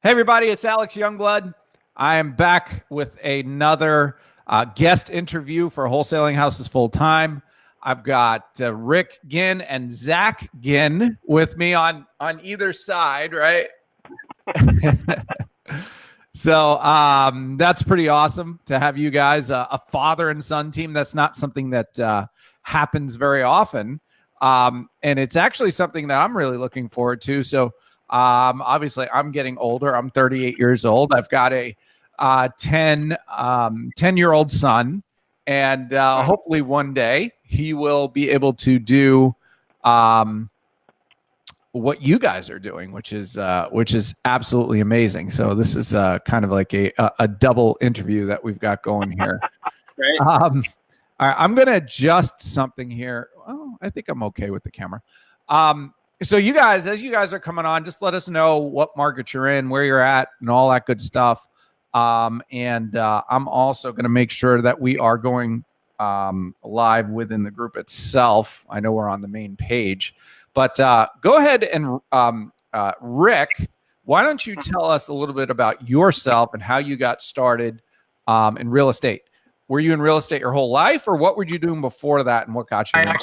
Hey, everybody, it's Alex Joungblood. I am back with another guest interview for Wholesaling Houses Full Time. I've got Rick Ginn and Zach Ginn with me on either side, right? So that's pretty awesome to have you guys, a father and son team. That's not something that happens very often. And it's actually something that I'm really looking forward to. So obviously, I'm getting older. I'm 38 years old. I've got a 10-year-old son. And hopefully one day he will be able to do what you guys are doing, which is absolutely amazing. So this is kind of like a double interview that we've got going here. Right. All right, I'm going to adjust something here. Oh, I think I'm okay with the camera. So you guys, as you guys are coming on, just let us know what market you're in, where you're at, and all that good stuff. And I'm also going to make sure that we are going live within the group itself. I know we're on the main page. But go ahead and Rick, why don't you tell us a little bit about yourself and how you got started in real estate? Were you in real estate your whole life, or what were you doing before that, and what got you into it?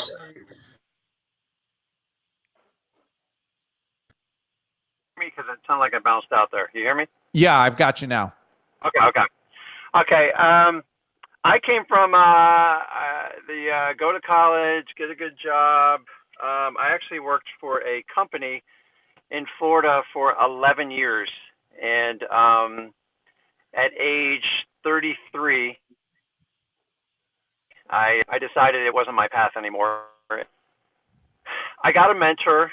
Me, because it sounded like I bounced out there. You hear me? Yeah, I've got you now. Okay. I came from the go to college, get a good job. I actually worked for a company in Florida for 11 years, and at age 33, I decided it wasn't my path anymore. I got a mentor,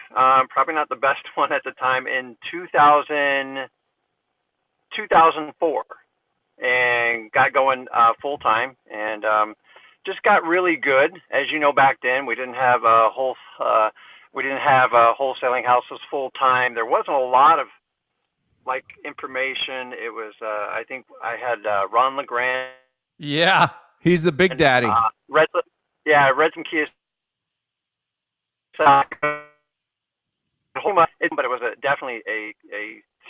probably not the best one at the time, in 2004, and got going full time, and just got really good. As you know, back then we didn't have wholesaling houses full time. There wasn't a lot of like information. It was I think I had Ron LeGrand. Yeah, he's the big daddy. Read some keys. But it was definitely a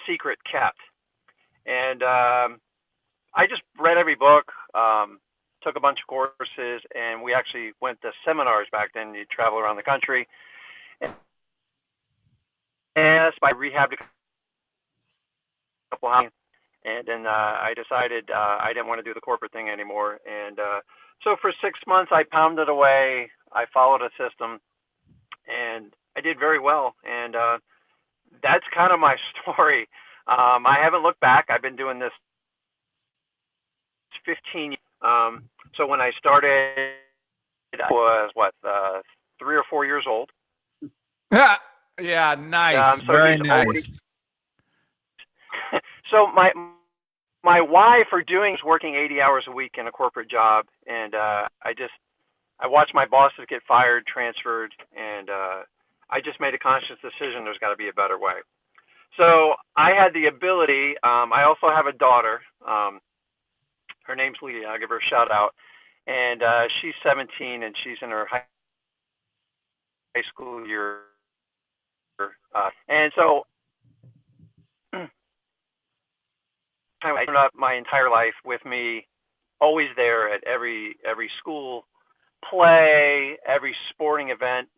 secret kept. And I just read every book, took a bunch of courses, and we actually went to seminars back then. You travel around the country. And I rehabbed a couple houses, and then I decided I didn't want to do the corporate thing anymore. And so for 6 months, I pounded away. I followed a system, and I did very well. And that's kind of my story. I haven't looked back. I've been doing this 15 years. So when I started, I was 3 or 4 years old. Yeah, nice. So very nice. So my why for doing is working 80 hours a week in a corporate job, and I watched my bosses get fired, transferred, and I just made a conscious decision. There's got to be a better way. So I had the ability. I also have a daughter. Her name's Leah. I'll give her a shout out. And she's 17, and she's in her high school year. And so I grew up my entire life with me, always there at every school play, every sporting event.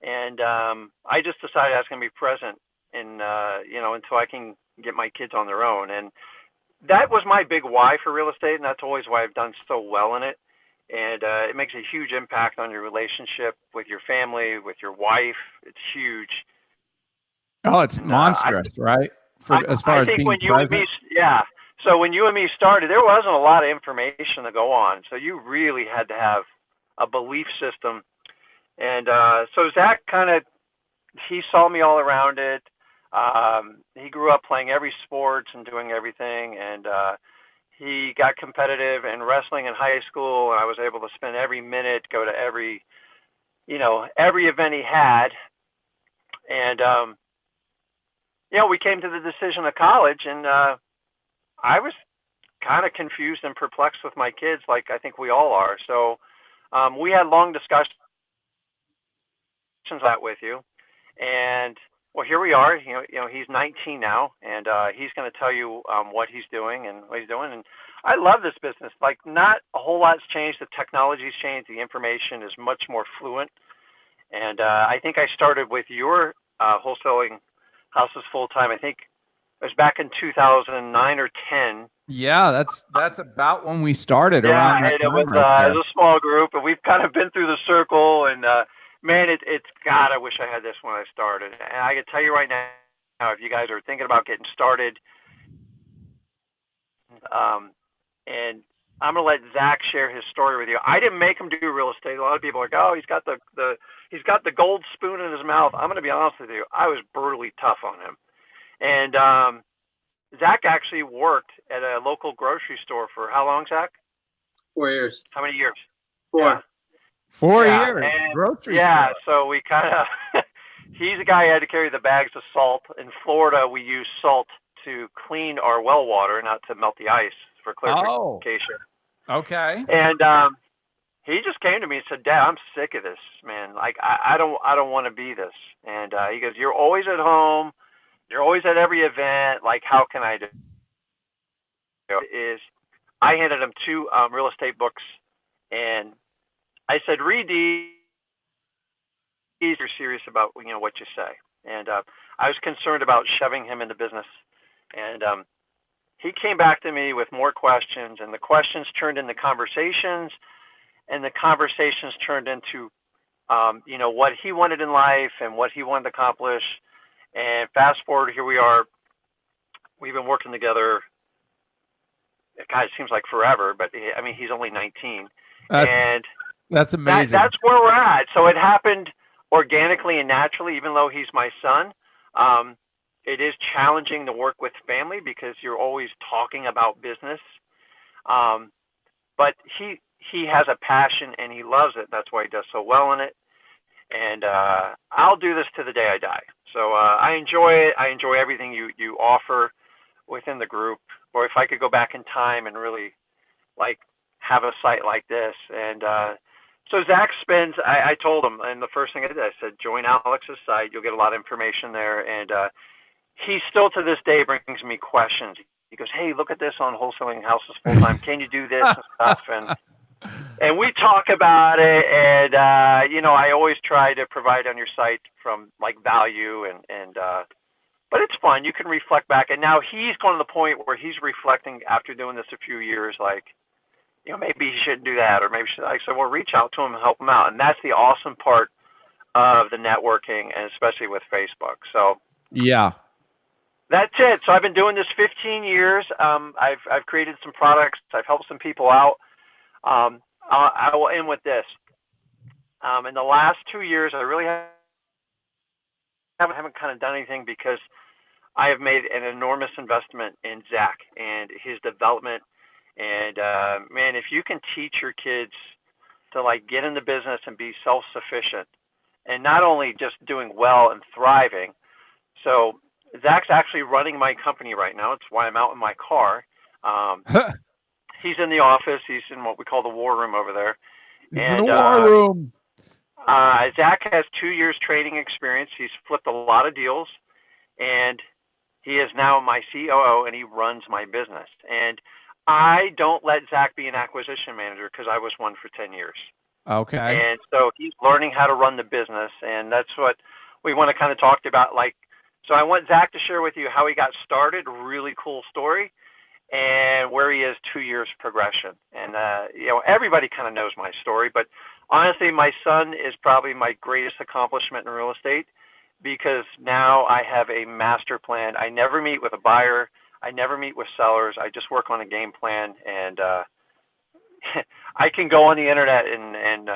And I just decided I was going to be present until I can get my kids on their own. And that was my big why for real estate, and that's always why I've done so well in it. And it makes a huge impact on your relationship with your family, with your wife. It's huge. Oh, it's monstrous, right? As far as being present. So when you and me started, there wasn't a lot of information to go on. So you really had to have a belief system. And so Zach he saw me all around it. He grew up playing every sports and doing everything, and he got competitive in wrestling in high school, and I was able to spend every minute, go to every event he had. And we came to the decision of college, and I was kind of confused and perplexed with my kids, like I think we all are. So we had long discussions that with you, and Well, here we are. He's 19 now, and he's going to tell you what he's doing and what he's doing. And I love this business. Like, not a whole lot's changed. The technology's changed. The information is much more fluent. And I think I started with your wholesaling houses full time. I think it was back in 2009 or 10. Yeah, that's about when we started. Yeah, Around that and it time was right it was a small group, and we've kind of been through the circle. And man, it's God, I wish I had this when I started. And I can tell you right now, if you guys are thinking about getting started, and I'm gonna let Zach share his story with you. I didn't make him do real estate. A lot of people are like, oh, he's got the gold spoon in his mouth. I'm gonna be honest with you. I was brutally tough on him, and Zach actually worked at a local grocery store for how long, Zach? 4 years. How many years? 4. Yeah. 4 Yeah, years. and Grocery yeah, store. so we kind of, he's the guy who had to carry the bags of salt. In Florida, we use salt to clean our well water, not to melt the ice for clarification. Oh, okay. And he just came to me and said, Dad, I'm sick of this, man. Like, I don't want to be this. And he goes, you're always at home. You're always at every event. Like, how can I do is I handed him 2 real estate books, and I said, read these. You're serious about what you say. And I was concerned about shoving him into business. And he came back to me with more questions, and the questions turned into conversations, and the conversations turned into what he wanted in life and what he wanted to accomplish. And fast forward, here we are. We've been working together. God, it seems like forever, but I mean, he's only 19. That's amazing. That's where we're at. So it happened organically and naturally, even though he's my son. It is challenging to work with family because you're always talking about business. But he has a passion and he loves it. That's why he does so well in it. And I'll do this to the day I die. So I enjoy it. I enjoy everything you offer within the group. Or if I could go back in time and really have a site like this. And so Zach spends, I told him, and the first thing I did, I said, join Alex's site. You'll get a lot of information there. And he still to this day brings me questions. He goes, hey, look at this on Wholesaling Houses Full Time. Can you do this and stuff? And we talk about it, and I always try to provide on your site from value and but it's fun. You can reflect back, and now he's going to the point where he's reflecting after doing this a few years, maybe he shouldn't do that, or maybe I said, well, reach out to him and help him out, and that's the awesome part of the networking, and especially with Facebook. So yeah. That's it. So I've been doing this 15 years. I've created some products. I've helped some people out. I will end with this. In the last 2 years, I really haven't kind of done anything because I have made an enormous investment in Zach and his development. And man, if you can teach your kids to get in the business and be self-sufficient, and not only just doing well and thriving. So Zach's actually running my company right now. It's why I'm out in my car. He's in the office. He's in what we call the war room over there. In the war room. Zach has 2 years trading experience. He's flipped a lot of deals, and he is now my COO, and he runs my business. And I don't let Zach be an acquisition manager because I was one for 10 years. Okay. And so he's learning how to run the business, and that's what we want to kind of talk about. So I want Zach to share with you how he got started, really cool story, and where he is 2 years progression. And, everybody kind of knows my story, but honestly, my son is probably my greatest accomplishment in real estate because now I have a master plan. I never meet with a buyer. I never meet with sellers. I just work on a game plan, and I can go on the internet and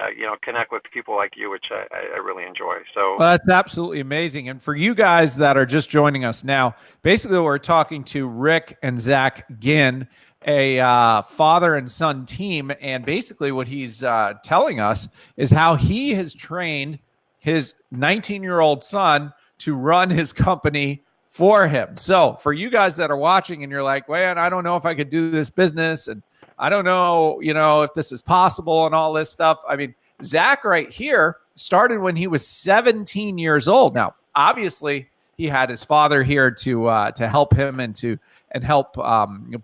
connect with people like you, which I really enjoy. So well, that's absolutely amazing. And for you guys that are just joining us now, basically we're talking to Rick and Zach Ginn, a father and son team. And basically what he's telling us is how he has trained his 19-year-old son to run his company for him. So for you guys that are watching and you're like, well, I don't know if I could do this business, and I don't know, if this is possible and all this stuff. I mean, Zach right here started when he was 17 years old. Now, obviously, he had his father here to help him and help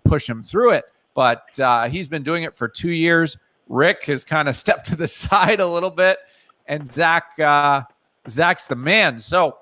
push him through it. But he's been doing it for 2 years. Rick has kind of stepped to the side a little bit, and Zach's the man. So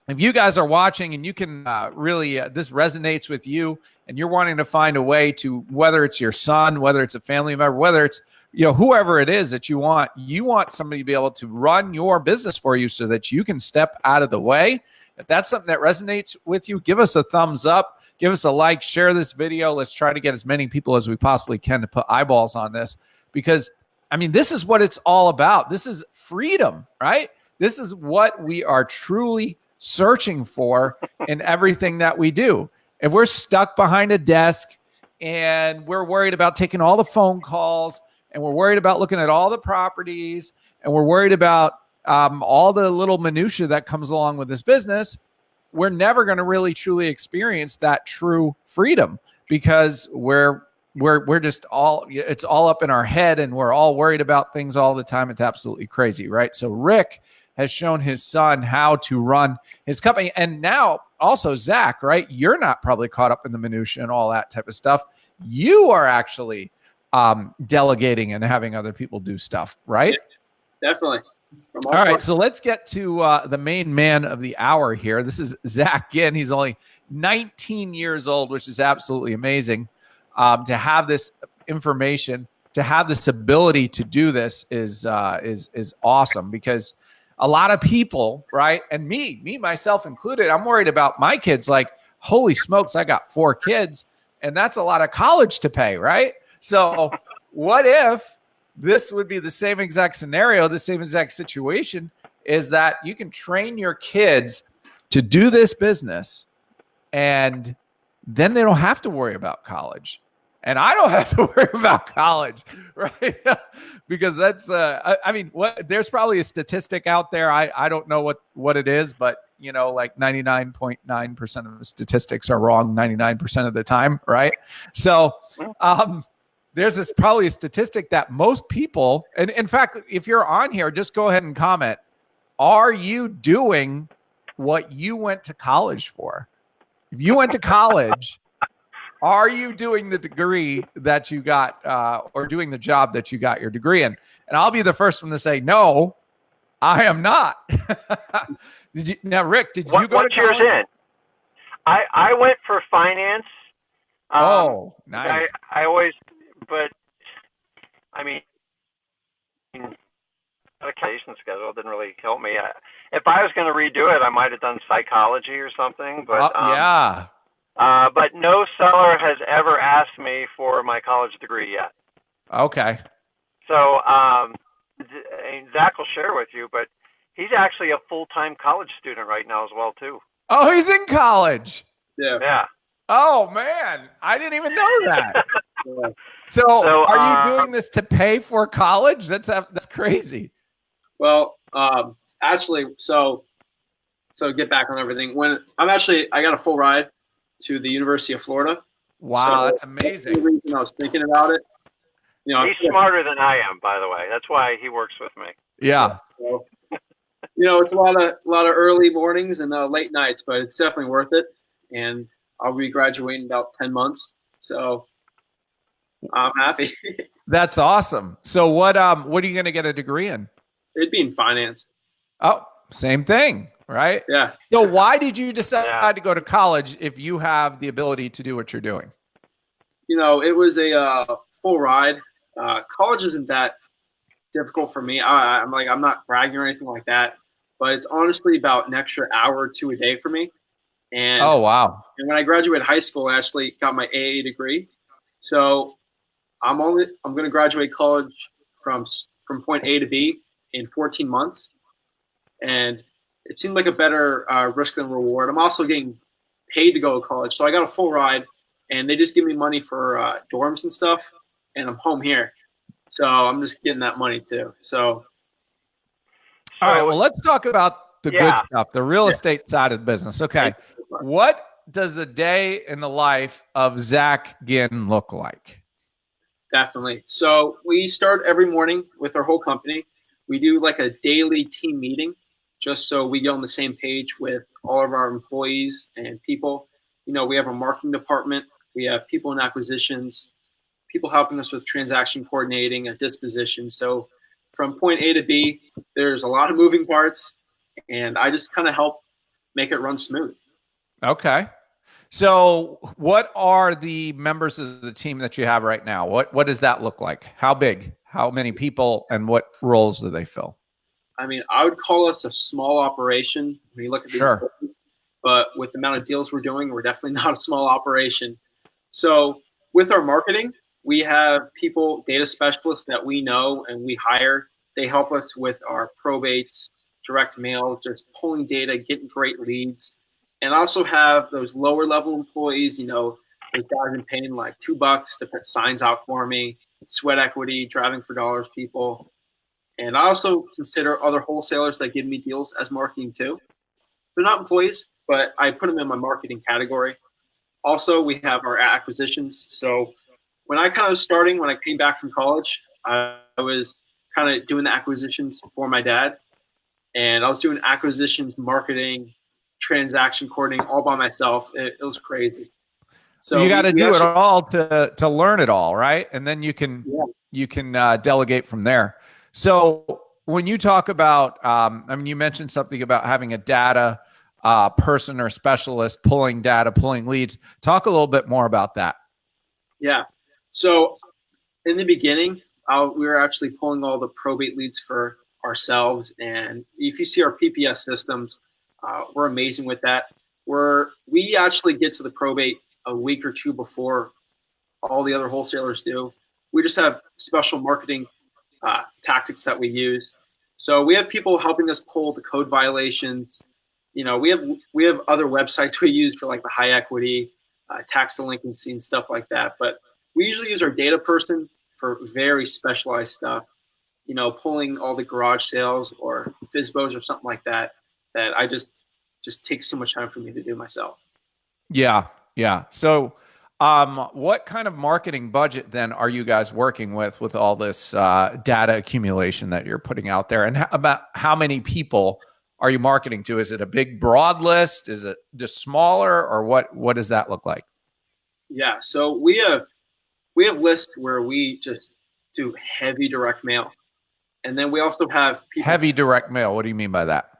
if you guys are watching and you can really, this resonates with you and you're wanting to find a way to, whether it's your son, whether it's a family member, whether it's, whoever it is that you want somebody to be able to run your business for you so that you can step out of the way. If that's something that resonates with you, give us a thumbs up, give us a like, share this video. Let's try to get as many people as we possibly can to put eyeballs on this, because this is what it's all about. This is freedom, right? This is what we are truly searching for in everything that we do. If we're stuck behind a desk and we're worried about taking all the phone calls and we're worried about looking at all the properties and we're worried about all the little minutia that comes along with this business, we're never going to really truly experience that true freedom, because we're just it's all up in our head and we're all worried about things all the time. It's absolutely crazy, right? So Rick has shown his son how to run his company. And now also Zach, right? You're not probably caught up in the minutia and all that type of stuff. You are actually delegating and having other people do stuff, right? Yeah, definitely. All right. So let's get to the main man of the hour here. This is Zach Ginn. He's only 19 years old, which is absolutely amazing. To have this information, to have this ability to do this is awesome, because a lot of people, right? And me myself included, I'm worried about my kids. Like, holy smokes, I got 4 kids and that's a lot of college to pay, right? So what if this would be the same exact scenario, the same exact situation, is that you can train your kids to do this business and then they don't have to worry about college. And I don't have to worry about college, right? Because that's, there's probably a statistic out there. I don't know what it is, but, like 99.9% of the statistics are wrong 99% of the time, right? So there's probably a statistic that most people, and in fact, if you're on here, just go ahead and comment. Are you doing what you went to college for? If you went to college, are you doing the degree that you got or doing the job that you got your degree in? And I'll be the first one to say, no, I am not. Now, Rick, did you go to college? What year's in? I went for finance. Oh, nice. I always, but the education schedule didn't really help me. If I was going to redo it, I might have done psychology or something. But yeah. But no seller has ever asked me for my college degree yet. Okay. So Zach will share with you, but he's actually a full-time college student right now as well, too. Oh, he's in college. Yeah. Oh, man. I didn't even know that. So are you doing this to pay for college? That's crazy. Well, actually, so get back on everything. I got a full ride to the University of Florida. Wow, that's amazing. That's the reason I was thinking about it. He's smarter than I am, by the way. That's why he works with me. Yeah. So, it's a lot of early mornings and late nights, but it's definitely worth it. And I'll be graduating in about 10 months, so I'm happy. That's awesome. So what are you going to get a degree in? It'd be in finance. Oh, same thing, right? Yeah. So why did you decide to go to college if you have the ability to do what you're doing? It was a full ride. College isn't that difficult for me. I'm not bragging or anything like that, but it's honestly about an extra hour or 2 a day for me. And oh, wow. And when I graduated high school, I actually got my AA degree. So I'm going to graduate college from point A to B in 14 months. And it seemed like a better risk than reward. I'm also getting paid to go to college. So I got a full ride, and they just give me money for dorms and stuff, and I'm home here. So I'm just getting that money too. So. All right, well, let's talk about the good stuff, the real estate side of the business. Okay. What does a day in the life of Zach Ginn look like? Definitely. So we start every morning with our whole company. We do like a daily team meeting just so we get on the same page with all of our employees and people. We have a marketing department. We have people in acquisitions, people helping us with transaction coordinating and disposition. So from point A to B, there's a lot of moving parts, and I just kind of help make it run smooth. Okay. So what are the members of the team that you have right now? What does that look like? How big? How many people? And what roles do they fill? I mean, I would call us a small operation when you look at these Sure. things, but with the amount of deals we're doing, we're definitely not a small operation. So with our marketing, we have people, data specialists that we know and we hire. They help us with our probates, direct mail, just pulling data, getting great leads. And also have those lower level employees, those guys in paying like $2 to put signs out for me, sweat equity, driving for dollars people. And I also consider other wholesalers that give me deals as marketing too. They're not employees, but I put them in my marketing category. Also, we have our acquisitions. So when I when I came back from college, I was kind of doing the acquisitions for my dad. And I was doing acquisitions, marketing, transaction coordinating all by myself. It was crazy. So you got to do it all to learn it all, right? And then you can delegate from there. So when you talk about, you mentioned something about having a data person or specialist pulling data, pulling leads. Talk a little bit more about that. Yeah. So in the beginning, we were actually pulling all the probate leads for ourselves. And if you see our PPS systems, we're amazing with that. We actually get to the probate a week or two before all the other wholesalers do. We just have special marketing tactics that we use. So we have people helping us pull the code violations. We have other websites we use for like the high equity, tax delinquency and stuff like that. But we usually use our data person for very specialized stuff. Pulling all the garage sales or FISBOs or something like that I just takes too much time for me to do myself. Yeah. So what kind of marketing budget then are you guys working with all this data accumulation that you're putting out there? And about how many people are you marketing to? Is it a big broad list? Is it just smaller, or what does that look like? Yeah, so we have lists where we just do heavy direct mail. And then we also have people. Heavy direct mail. What do you mean by that?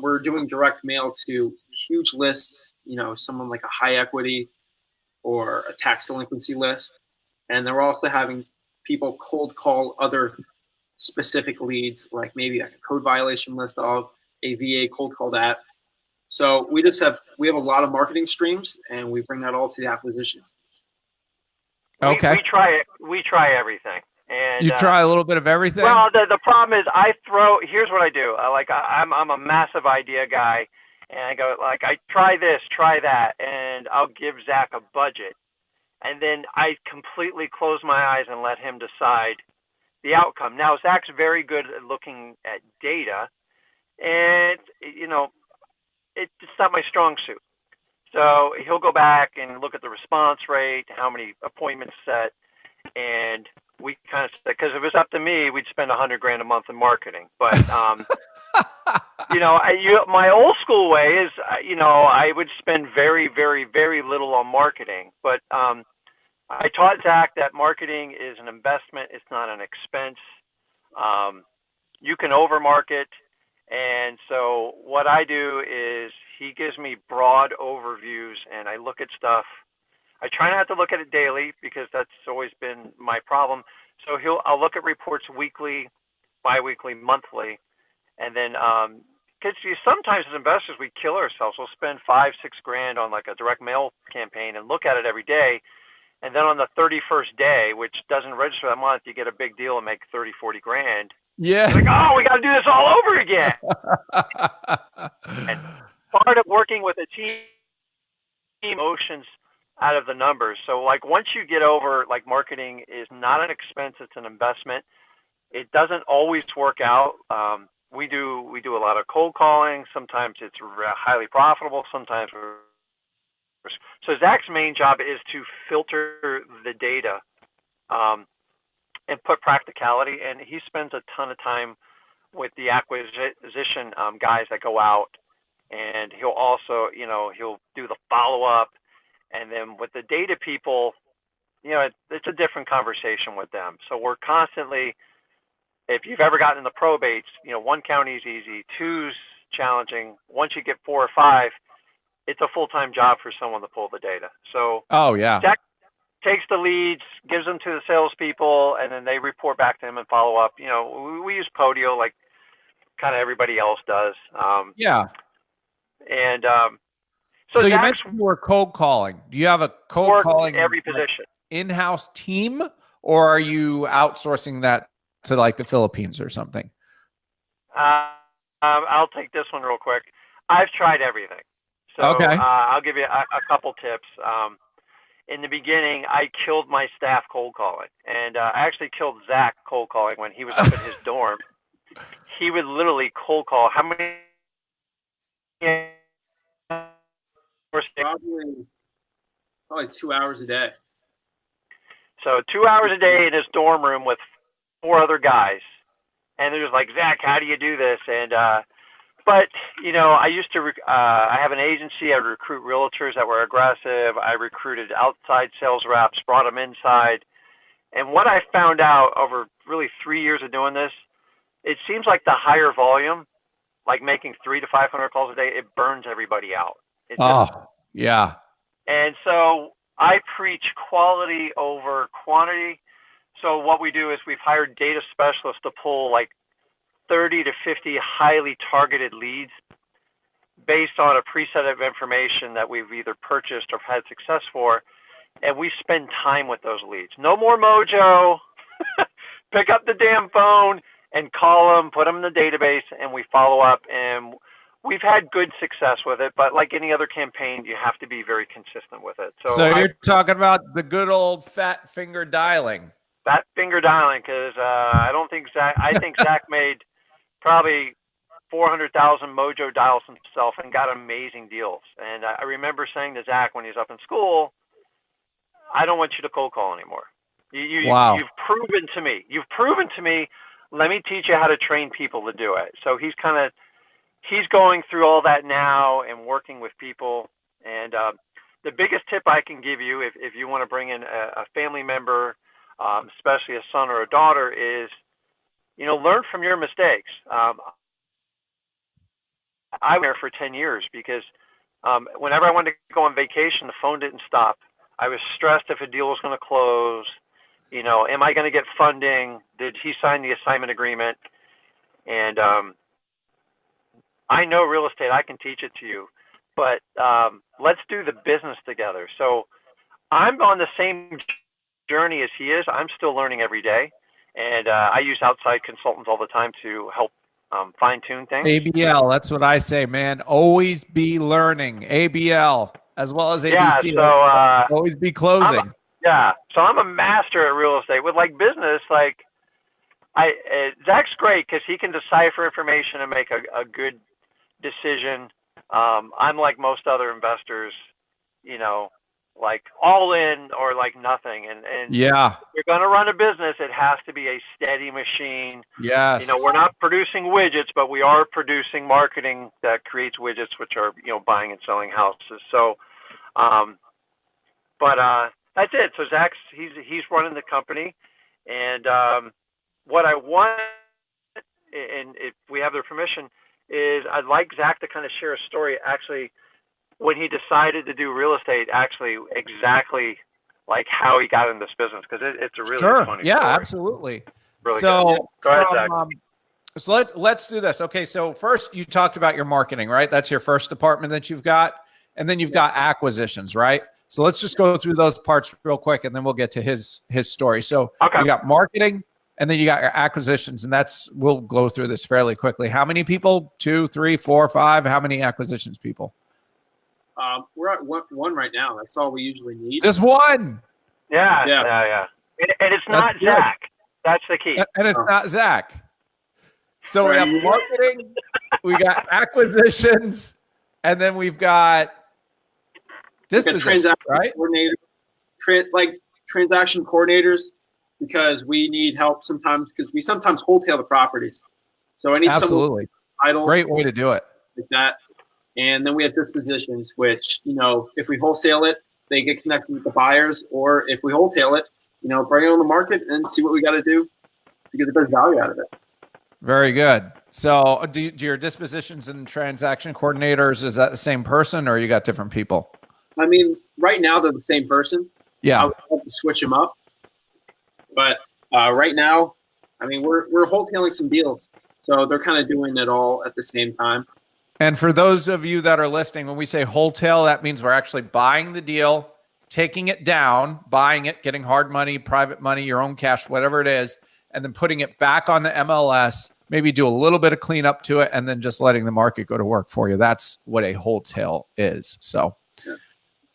We're doing direct mail to huge lists, someone like a high equity or a tax delinquency list. And then we're also having people cold call other specific leads, like maybe like a code violation list of a VA, cold call that. So we have a lot of marketing streams, and we bring that all to the acquisitions. Okay. We try everything. And you try a little bit of everything? Well, the problem is here's what I do. I'm a massive idea guy, and I go I try this, try that, and I'll give Zach a budget. And then I completely close my eyes and let him decide the outcome. Now, Zach's very good at looking at data, and, it's not my strong suit. So he'll go back and look at the response rate, how many appointments set, and we kind of, because if it was up to me, we'd spend $100,000 a month in marketing. But my old school way is, I would spend very, very, very little on marketing. But I taught Zach that marketing is an investment; it's not an expense. You can overmarket, and so what I do is he gives me broad overviews, and I look at stuff. I try not to look at it daily because that's always been my problem. So I'll look at reports weekly, biweekly, monthly, and then because sometimes as investors we kill ourselves. We'll spend $5-6 on like a direct mail campaign and look at it every day, and then on the 31st day, which doesn't register that month, you get a big deal and make 30-40 grand. Yeah. It's like, oh, we got to do this all over again. And part of working with a team, emotions out of the numbers. So like once you get over, like marketing is not an expense, it's an investment. It doesn't always work out. We do a lot of cold calling. Sometimes it's highly profitable. Sometimes so Zach's main job is to filter the data and put practicality. And he spends a ton of time with the acquisition guys that go out and he'll also, he'll do the follow-up. And then with the data people, it's a different conversation with them. So we're constantly, if you've ever gotten in the probates, one county is easy, two's challenging. Once you get 4 or 5, it's a full-time job for someone to pull the data. So Zach takes the leads, gives them to the salespeople, and then they report back to him and follow up. We use Podio like kind of everybody else does. So you mentioned you were cold calling. Do you have a cold calling every position in-house team, or are you outsourcing that to like the Philippines or something? I'll take this one real quick. I've tried everything. So I'll give you a couple tips. In the beginning, I killed my staff cold calling, and I actually killed Zach cold calling when he was up in his dorm. He would literally cold call. How many? Probably 2 hours a day. So 2 hours a day in his dorm room with 4 other guys, and they're just like, Zach, how do you do this? And but I used to. I have an agency. I would recruit realtors that were aggressive. I recruited outside sales reps, brought them inside. And what I found out over really 3 years of doing this, it seems like the higher volume, like making 300 to 500 calls a day, it burns everybody out. And so I preach quality over quantity. So what we do is we've hired data specialists to pull like 30 to 50 highly targeted leads based on a preset of information that we've either purchased or had success for. And we spend time with those leads. No more mojo. Pick up the damn phone and call them, put them in the database, and we follow up. And we've had good success with it, but like any other campaign, you have to be very consistent with it. So you're talking about the good old fat finger dialing. Fat finger dialing, because I think Zach made probably 400,000 mojo dials himself and got amazing deals. And I remember saying to Zach when he was up in school, I don't want you to cold call anymore. You've proven to me. Let me teach you how to train people to do it. So he's going through all that now and working with people. And the biggest tip I can give you, if you want to bring in a family member, especially a son or a daughter, is, learn from your mistakes. I was there for 10 years because whenever I wanted to go on vacation, the phone didn't stop. I was stressed if a deal was going to close. Am I going to get funding? Did he sign the assignment agreement? And I know real estate. I can teach it to you. But let's do the business together. So I'm on the same journey as he is. I'm still learning every day. And I use outside consultants all the time to help fine-tune things. ABL, that's what I say, man. Always be learning. ABL as well as ABC. Yeah, so always be closing. So I'm a master at real estate. With like business, like Zach's great because he can decipher information and make a good decision. I'm like most other investors, like all in or like nothing. And if you're going to run a business, it has to be a steady machine. Yes. We're not producing widgets, but we are producing marketing that creates widgets, which are, buying and selling houses. So, that's it. So Zach's, he's running the company. And what I want, and if we have their permission, is I'd like Zach to kind of share a story actually when he decided to do real estate, actually exactly like how he got in this business, because it's a really funny story. Absolutely. Really so good. Go ahead, Zach. So let's do this. Okay, so first you talked about your marketing, right? That's your first department that you've got, and then you've got acquisitions, right? So let's just go through those parts real quick, and then we'll get to his story. So you got marketing, and then you got your acquisitions, and we'll go through this fairly quickly. How many people? 2, 3, 4, 5? How many acquisitions people? We're at one right now. That's all we usually need. Just one. Yeah. And it's not Zach. That's the key. And it's not Zach. So we have marketing, we got acquisitions, and then we've got transaction right? Transaction coordinators, because we need help sometimes, because we sometimes wholesale the properties. So I need someone idle. Great way to do it. Like that. And then we have dispositions, which, if we wholesale it, they get connected with the buyers, or if we wholesale it, bring it on the market and see what we got to do to get the best value out of it. Very good. So do your dispositions and transaction coordinators, is that the same person or you got different people? I mean, right now they're the same person. Yeah. I would have to switch them up. But right now, I mean, we're wholesaling some deals. So they're kind of doing it all at the same time. And for those of you that are listening, when we say wholesale, that means we're actually buying the deal, taking it down, buying it, getting hard money, private money, your own cash, whatever it is, and then putting it back on the MLS, maybe do a little bit of cleanup to it, and then just letting the market go to work for you. That's what a wholesale is. So,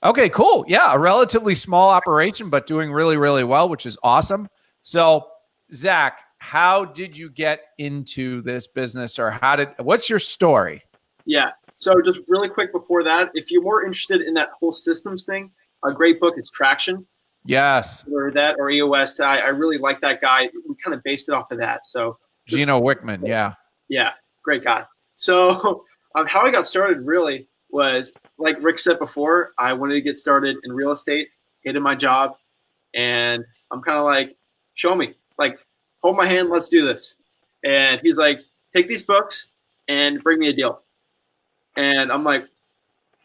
okay, cool. Yeah, a relatively small operation, but doing really, really well, which is awesome. So, Zach, how did you get into this business, or what's your story? Yeah. So just really quick before that, if you're more interested in that whole systems thing, a great book is Traction. Yes. Or that, or EOS. I really like that guy. We kind of based it off of that. So Gino Wickman. Yeah. Yeah. Great guy. So how I got started really was, like Rick said before, I wanted to get started in real estate, hated my job. And I'm kind of like, show me, like, hold my hand. Let's do this. And he's like, take these books and bring me a deal. And I'm like,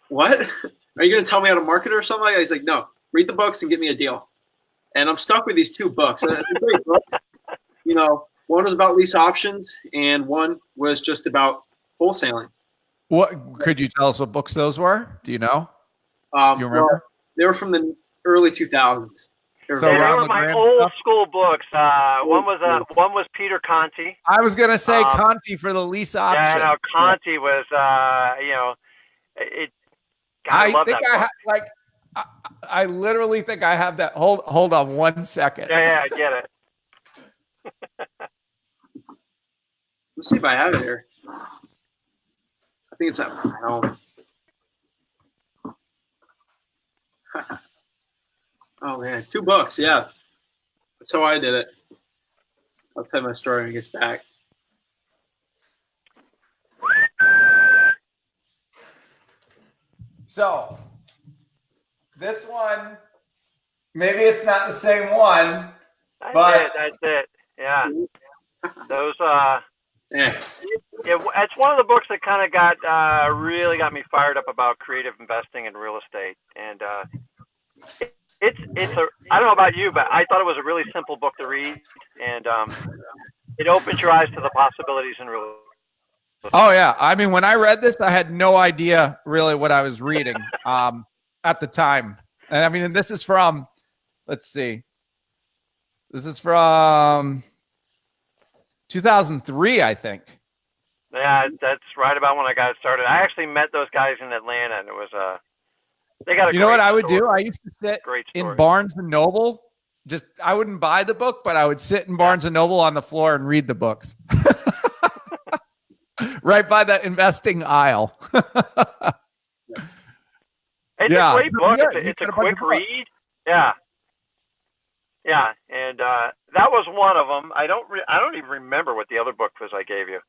what? Are you going to tell me how to market it or something like that? He's like, no, read the books and get me a deal. And I'm stuck with these two books. They're great books. One was about lease options and one was just about wholesaling. What could you tell us what books those were? Do you know? Do you remember? Well, they were from the early 2000s. They were my old school books. One was Peter Conti. I was gonna say Conti for the lease option. Yeah, no, Conti was it. I love that book. I literally think I have that. Hold on 1 second. Yeah, I get it. Let's see if I have it here. I think it's at my home. Oh man, 2 books. Yeah, that's how I did it. I'll tell my story when he gets back. So this one, maybe it's not the same one, but that's it. Yeah, those. Yeah. It's one of the books that kind of really got me fired up about creative investing in real estate, and I don't know about you, but I thought it was a really simple book to read, and it opens your eyes to the possibilities in real estate. Oh yeah, I mean, when I read this, I had no idea really what I was reading at the time, and I mean, this is from, let's see, this is from 2003, I think. Yeah, that's right about when I got started. I actually met those guys in Atlanta, and it was they got a. You know what I would do? I used to sit in story. Barnes and Noble. I wouldn't buy the book, but I would sit in Barnes and Noble on the floor and read the books. Right by the investing aisle. It's a great book. It's a quick read. Yeah. Yeah, and that was one of them. I don't even remember what the other book was I gave you.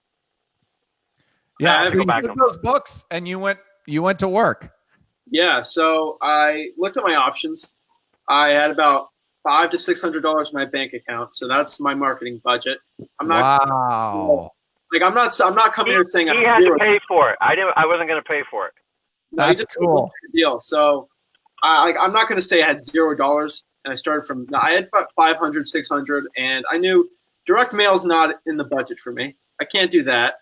Yeah, you took those books and you went to work. Yeah, so I looked at my options. I had about $500 to $600 in my bank account, so that's my marketing budget. I'm not. Wow. I'm not coming here saying he had to pay for it. I wasn't going to pay for it. That's cool. Deal. So, I'm not going to say I had $0. And I started from, I had about 500, 600, and I knew direct mail is not in the budget for me. I can't do that.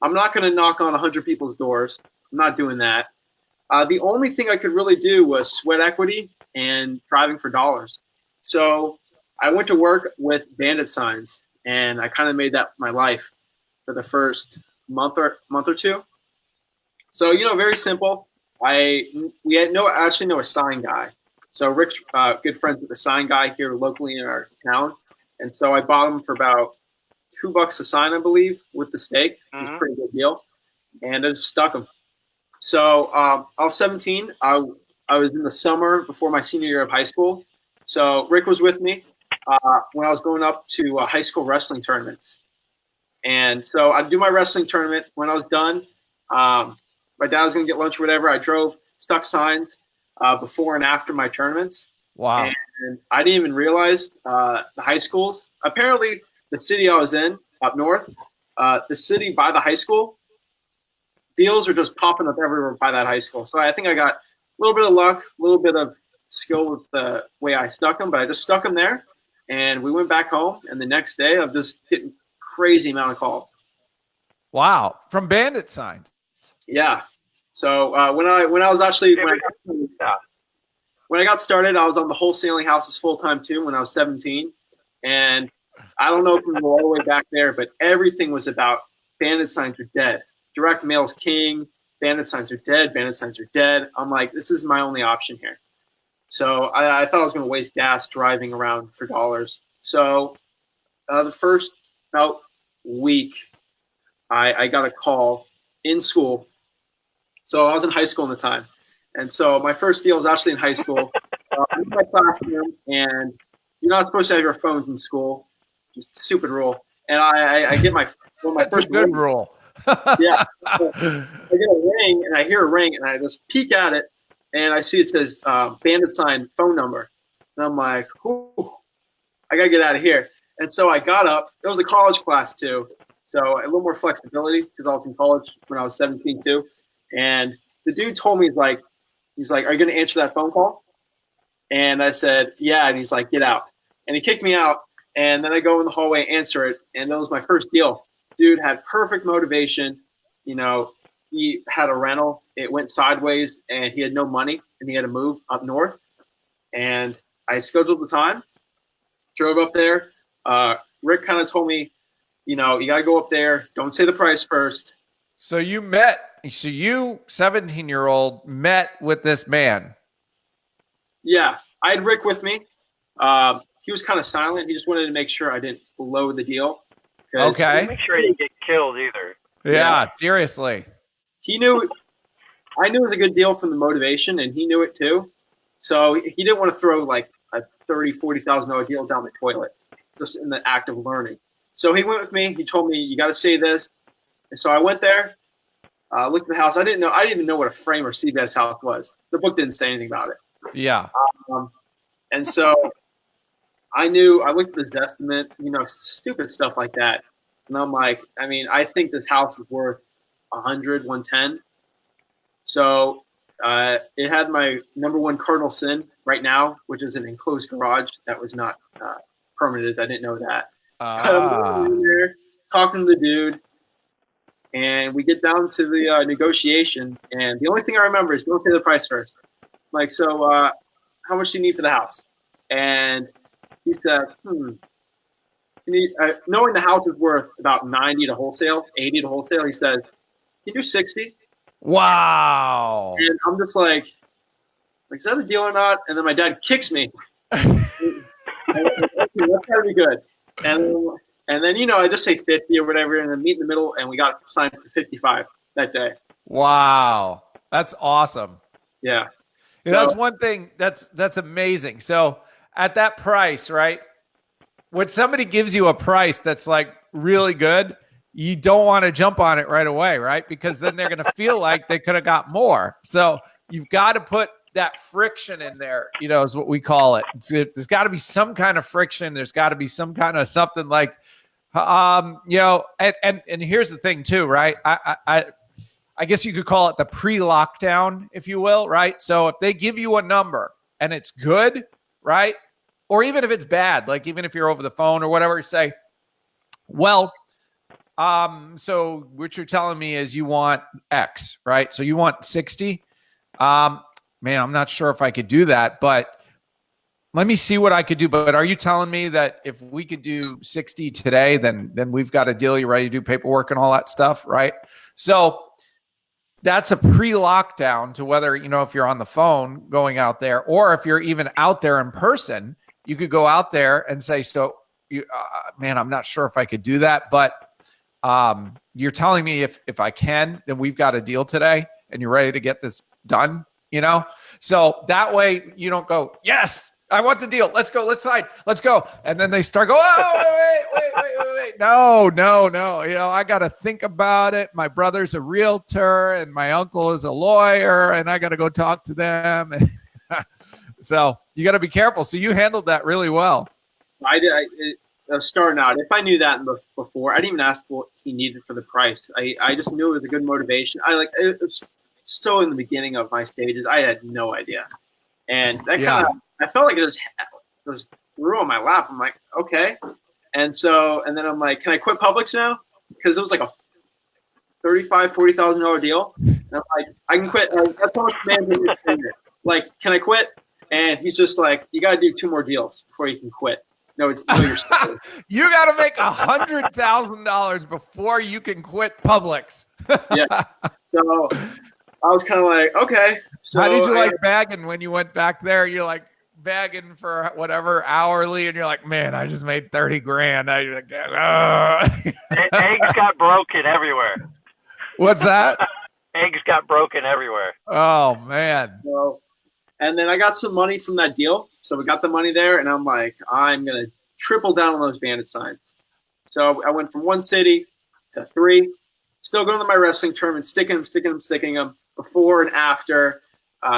I'm not going to knock on 100 people's doors. I'm not doing that. The only thing I could really do was sweat equity and driving for dollars. So I went to work with bandit signs, and I kind of made that my life for the first month or two. So, very simple. We had actually know a sign guy. So Rick's good friends with the sign guy here locally in our town. And so I bought him for about $2 a sign, I believe, with the stake. It was a pretty good deal. And I just stuck him. So I was 17. I was in the summer before my senior year of high school. So Rick was with me when I was going up to high school wrestling tournaments. And so I'd do my wrestling tournament. When I was done, my dad was going to get lunch or whatever. I drove, stuck signs before and after my tournaments. Wow. And I didn't even realize the high schools. Apparently, the city I was in up north, the city by the high school, deals are just popping up everywhere by that high school. So I think I got a little bit of luck, a little bit of skill with the way I stuck them, but I just stuck them there. And we went back home. And the next day, I'm just getting crazy amount of calls. Wow. From bandit signs. Yeah. So when I was actually when I got started, I was on the wholesaling houses full time too when I was 17. And I don't know if we go all the way back there, but everything was about bandit signs are dead. Direct mail's king. Bandit signs are dead. Bandit signs are dead. I'm like, this is my only option here. So I thought I was going to waste gas driving around for dollars. So the first about week, I got a call in school. So I was in high school at the time. And so my first deal was actually in high school. I'm in my classroom, and you're not supposed to have your phones in school. Just stupid rule. And I get my That's first a good rule. yeah. So I get a ring, and I hear a ring, and I just peek at it, and I see it says bandit sign phone number. And I'm like, ooh, I got to get out of here. And so I got up. It was a college class too. So a little more flexibility because I was in college when I was 17 too. And the dude told me, he's like, are you going to answer that phone call? And I said, yeah. And he's like, get out. And he kicked me out. And then I go in the hallway, answer it. And that was my first deal. Dude had perfect motivation. You know, he had a rental. It went sideways and he had no money and he had to move up north. And I scheduled the time, drove up there. Rick kind of told me, you know, you got to go up there. Don't say the price first. So you 17-year-old met with this man. Yeah. I had Rick with me. He was kind of silent. He just wanted to make sure I didn't blow the deal. Okay. Make sure he didn't get killed either. Yeah, seriously. I knew it was a good deal from the motivation, and he knew it too. So he didn't want to throw like a $30,000, $40,000 deal down the toilet just in the act of learning. So he went with me. He told me, you got to say this. And so I went there, looked at the house. I didn't even know what a frame or CBS house was. The book didn't say anything about it. Yeah. And so I looked at this estimate, you know, stupid stuff like that. And I'm like, I mean, I think this house is worth 100, 110. So it had my number one cardinal sin right now, which is an enclosed garage that was not permitted. I didn't know that. I'm in there talking to the dude, and we get down to the negotiation. And the only thing I remember is don't say the price first. I'm like, so how much do you need for the house? And he said, knowing the house is worth about 90 to wholesale, 80 to wholesale, he says, can you do 60? Wow. And I'm just like, is that a deal or not? And then my dad kicks me. Okay, that's gotta be good. And then, you know, I just say 50 or whatever, and then meet in the middle, and we got signed for 55 that day. Wow. That's awesome. Yeah. So, that's one thing that's amazing. So at that price, right? When somebody gives you a price that's like really good, you don't want to jump on it right away, right? Because then they're going to feel like they could have got more. So you've got to put that friction in there, you know, is what we call it. There's got to be some kind of friction. There's got to be some kind of something like, you know, and here's the thing too, right? I guess you could call it the pre-lockdown, if you will, right? So if they give you a number and it's good, right? Or even if it's bad, like even if you're over the phone or whatever, say, well, so what you're telling me is you want X, right? So you want 60. Man, I'm not sure if I could do that, but let me see what I could do. But are you telling me that if we could do 60 today, then we've got a deal, you're ready to do paperwork and all that stuff, right? So that's a pre-lockdown to whether, you know, if you're on the phone going out there, or if you're even out there in person, you could go out there and say, so man, I'm not sure if I could do that, but you're telling me if I can, then we've got a deal today and you're ready to get this done, you know? So that way you don't go, yes, I want the deal. Let's go. Let's sign. Let's go. And then they start going, oh, wait. No. You know, I got to think about it. My brother's a realtor and my uncle is a lawyer and I got to go talk to them. So you got to be careful. So you handled that really well. I did. Starting out, if I knew that before, I didn't even ask what he needed for the price. I just knew it was a good motivation. It was so in the beginning of my stages, I had no idea. And that kind of, I felt like it was threw on my lap. I'm like, okay. And then I'm like, can I quit Publix now? Because it was like a $40,000 deal. And I'm like, I can quit. That's how much man is like, can I quit? And he's just like, you got to do 2 more deals before you can quit. No, you're stupid. You got to make $100,000 before you can quit Publix. Yeah. So I was kind of like, okay. So how did you like bagging when you went back there? You're like bagging for whatever hourly, and you're like, man, I just made 30 grand. I like, eggs got broken everywhere. What's that? Eggs got broken everywhere. Oh man. So, and then I got some money from that deal. So we got the money there, and I'm like, I'm going to triple down on those bandit signs. So I went from 1 city to 3, still going to my wrestling tournament, sticking them before and after.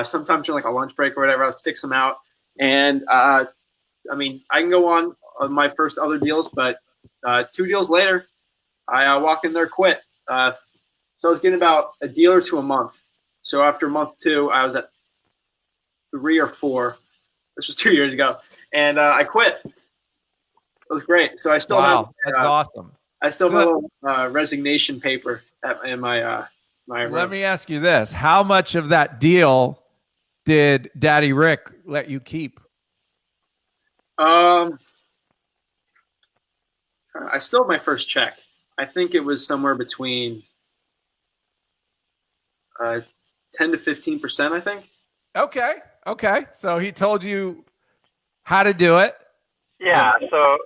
Sometimes during like a lunch break or whatever, I'll stick some out. And I can go on my first other deals, but 2 deals later, I walk in there, quit. So I was getting about a deal or 2 a month. So after month 2, I was at 3 or 4. This was 2 years ago, and I quit. It was great. So I still have. That's awesome. I still have a resignation paper in my my room. Let me ask you this: how much of that deal did Daddy Rick let you keep? I still have my first check. I think it was somewhere between 10 to 15%. I think. Okay. So he told you how to do it. Yeah. So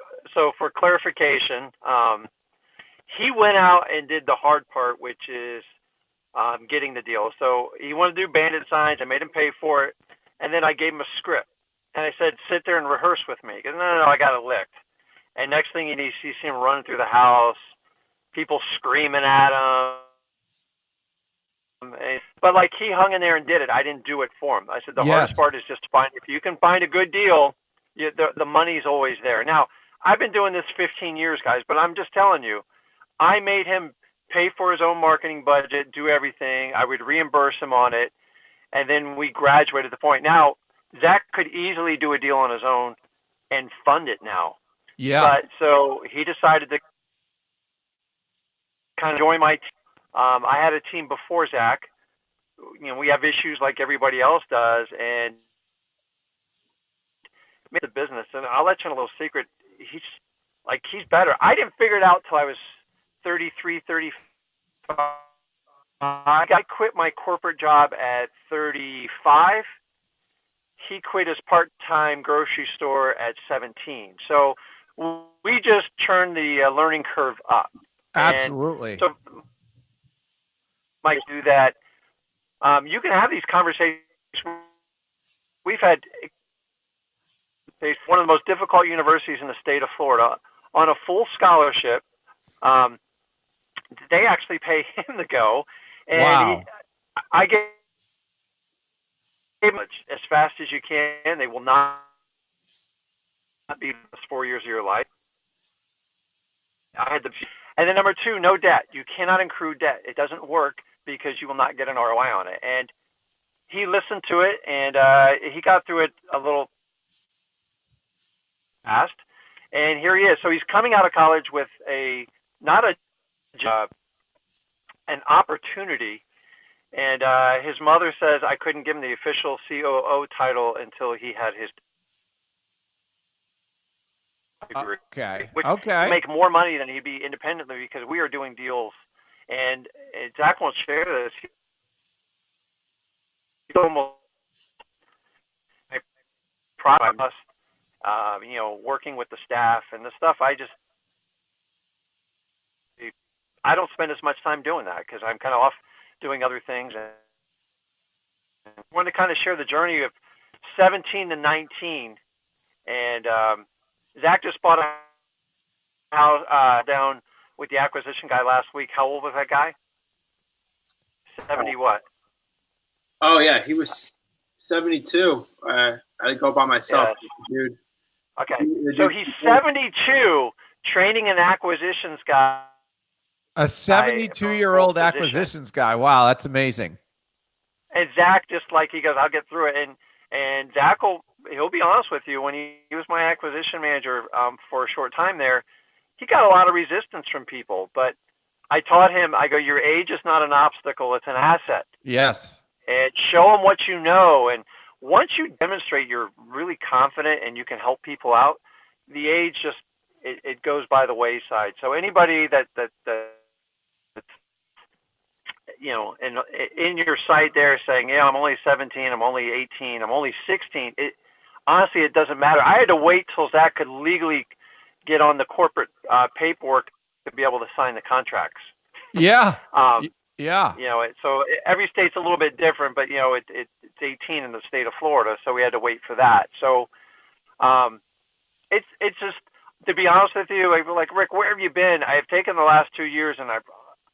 for clarification, he went out and did the hard part, which is getting the deal. So he wanted to do bandit signs. I made him pay for it, and then I gave him a script, and I said, "Sit there and rehearse with me." Because no, I got it licked. And next thing you see him running through the house, people screaming at him. But like he hung in there and did it. I didn't do it for him. I said the hardest part is just to find. If you can find a good deal, the money's always there. Now I've been doing this 15 years, guys, but I'm just telling you, I made him pay for his own marketing budget, do everything. I would reimburse him on it, and then we graduated to the point. Now Zach could easily do a deal on his own and fund it now. Yeah. But so he decided to kind of join my team. I had a team before Zach. You know, we have issues like everybody else does, and the business. And I'll let you in a little secret. He's better. I didn't figure it out till I was 33, 35. I quit my corporate job at 35. He quit his part-time grocery store at 17. So we just turned the learning curve up. Absolutely. And so Mike, do that. You can have these conversations. We've had one of the most difficult universities in the state of Florida on a full scholarship. They actually pay him to go, and I get as fast as you can. They will not be the 4 years of your life. And then number 2, no debt. You cannot accrue debt. It doesn't work because you will not get an ROI on it. And he listened to it, and he got through it a little fast. And here he is. So he's coming out of college with not a job, an opportunity. And his mother says I couldn't give him the official COO title until he had his degree. Okay. Make more money than he'd be independently because we are doing deals. And Zach won't share this. He's almost proud of us, working with the staff and the stuff. I don't spend as much time doing that because I'm kind of off doing other things. And I wanted to kind of share the journey of 17 to 19. And Zach just bought a house down with the acquisition guy last week. How old was that guy? 70 what? Oh yeah, he was 72. I didn't go by myself, dude. Okay, so he's 72, training an acquisitions guy. A 72-year-old acquisitions guy. Wow, that's amazing. And Zach, just like he goes, I'll get through it. And Zach he'll be honest with you. When he was my acquisition manager for a short time there, he got a lot of resistance from people. But I taught him, I go, your age is not an obstacle, it's an asset. Yes. And show them what you know. And once you demonstrate you're really confident and you can help people out, the age just, it goes by the wayside. So anybody that you know, in your site there saying, yeah, I'm only 17, I'm only 18, I'm only 16. Honestly, it doesn't matter. I had to wait till Zach could legally get on the corporate paperwork to be able to sign the contracts. Yeah. Yeah. You know, so every state's a little bit different, but you know, it's 18 in the state of Florida, so we had to wait for that. So, it's just, to be honest with you, like Rick, where have you been? I've taken the last 2 years, and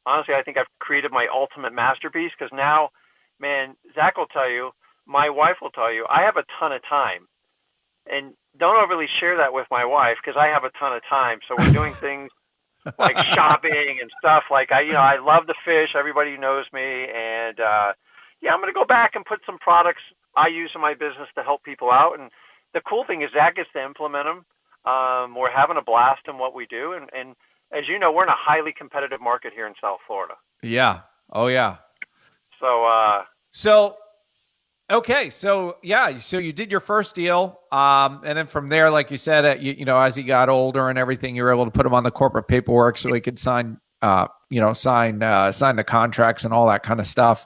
honestly, I think I've created my ultimate masterpiece, because now, man, Zach will tell you, my wife will tell you, I have a ton of time. And don't overly share that with my wife, because I have a ton of time. So we're doing things like shopping and stuff. Like, I love to fish. Everybody knows me. And, yeah, I'm going to go back and put some products I use in my business to help people out. And the cool thing is Zach gets to implement them. We're having a blast in what we do. And as you know, we're in a highly competitive market here in South Florida. Yeah. Oh, yeah. So, okay. So, yeah. So you did your first deal. And then from there, like you said, as he got older and everything, you were able to put him on the corporate paperwork so he could sign the contracts and all that kind of stuff.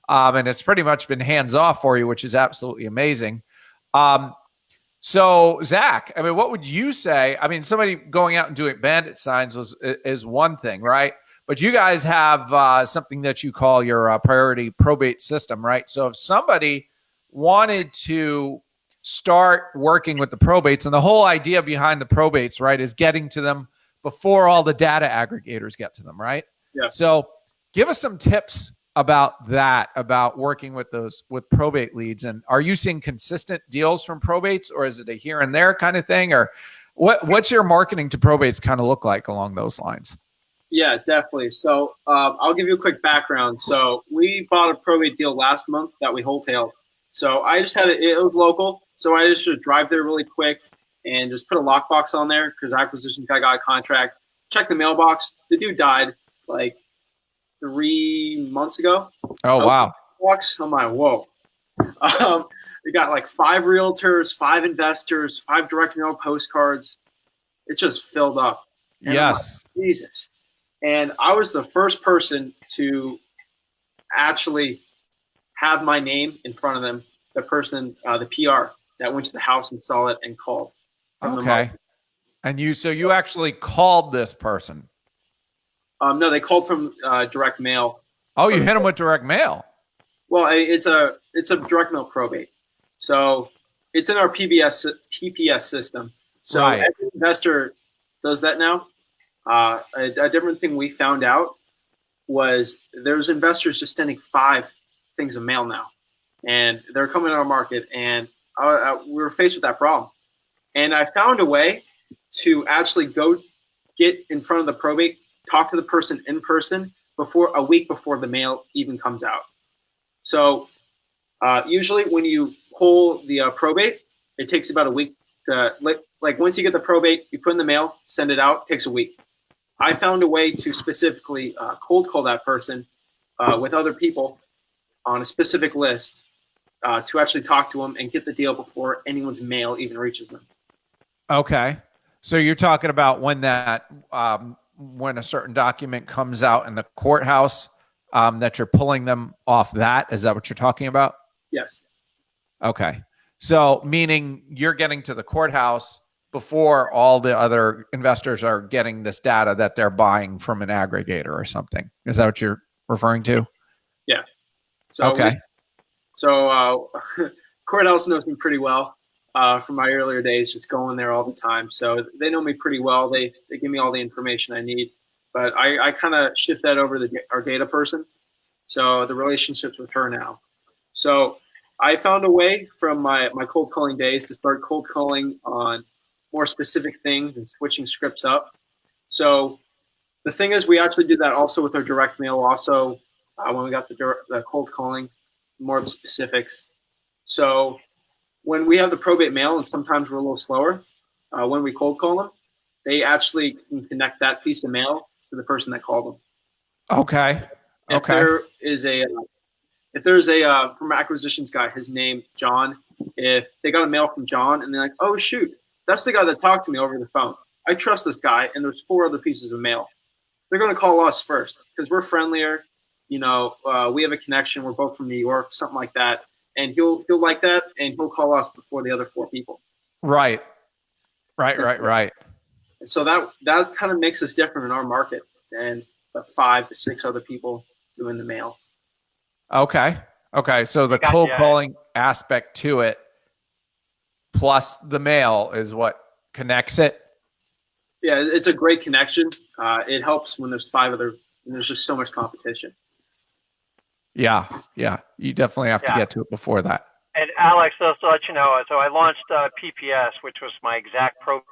And it's pretty much been hands off for you, which is absolutely amazing. So Zach, I mean, what would you say? I mean, somebody going out and doing bandit signs is one thing, right? But you guys have something that you call your priority probate system, right? So if somebody wanted to start working with the probates, and the whole idea behind the probates, right, is getting to them before all the data aggregators get to them, right? Yeah. So give us some tips about that, about working with probate leads. And are you seeing consistent deals from probates, or is it a here and there kind of thing? Or what's your marketing to probates kind of look like along those lines? Yeah, definitely. So I'll give you a quick background. So we bought a probate deal last month that we wholetailed. So I just it was local. So I just should drive there really quick and just put a lockbox on there, because acquisition guy got a contract. Check the mailbox. The dude died like 3 months ago. Oh, wow. I'm like, whoa. We got like 5 realtors, 5 investors, 5 direct mail postcards. It's just filled up. And yes. I'm like, Jesus. And I was the first person to actually have my name in front of them, the person, the PR that went to the house and saw it and called. Okay. And you actually called this person? No, they called from direct mail. Oh, you hit them with direct mail? Well, it's a direct mail probate. So it's in our PPS system. So right. Every investor does that now. A different thing we found out was there's investors just sending 5 things of mail now, and they're coming to our market, and we were faced with that problem. And I found a way to actually go get in front of the probate, talk to the person in person a week before the mail even comes out. So usually when you pull the probate, it takes about a week to, like once you get the probate, you put in the mail, send it out, it takes a week. I found a way to specifically cold call that person with other people on a specific list to actually talk to them and get the deal before anyone's mail even reaches them. Okay. So you're talking about when a certain document comes out in the courthouse, that you're pulling them off that? Is that what you're talking about? Yes. Okay. So meaning you're getting to the courthouse before all the other investors are getting this data that they're buying from an aggregator or something. Is that what you're referring to? Yeah. So okay. So courthouse knows me pretty well. from my earlier days, just going there all the time. So they know me pretty well. They give me all the information I need. But I kind of shift that over to our data person. So the relationships with her now. So I found a way from my cold calling days to start cold calling on more specific things and switching scripts up. So the thing is, we actually did that also with our direct mail. Also, when we got the cold calling, more of the specifics. So when we have the probate mail, and sometimes we're a little slower, when we cold call them, they actually can connect that piece of mail to the person that called them. Okay. If there's a from acquisitions guy, his name John. If they got a mail from John and they're like, oh shoot, that's the guy that talked to me over the phone. I trust this guy, and there's 4 other pieces of mail. They're going to call us first because we're friendlier. We have a connection. We're both from New York, something like that. And he'll like that, and he'll call us before the other 4 people. Right. So that kind of makes us different in our market than the 5 to 6 other people doing the mail. Okay. So the cold calling aspect to it, plus the mail, is what connects it. Yeah, it's a great connection. It helps when there's 5 other, and there's just so much competition. Yeah. You definitely have to get to it before that. And Alex, just to let you know, so I launched PPS, which was my exact probate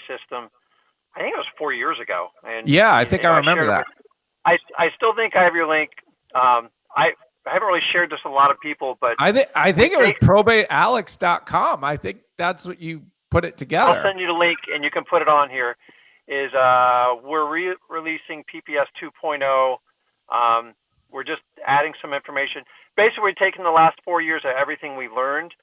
system. I think it was 4 years ago. And yeah, I think I remember that. I still think I have your link. I haven't really shared this with a lot of people, but I think it was probatealex.com. I think that's what you put it together. I'll send you the link, and you can put it on here. Is we're releasing PPS 2.0. We're just adding some information. Basically, we're taking the last 4 years of everything we learned,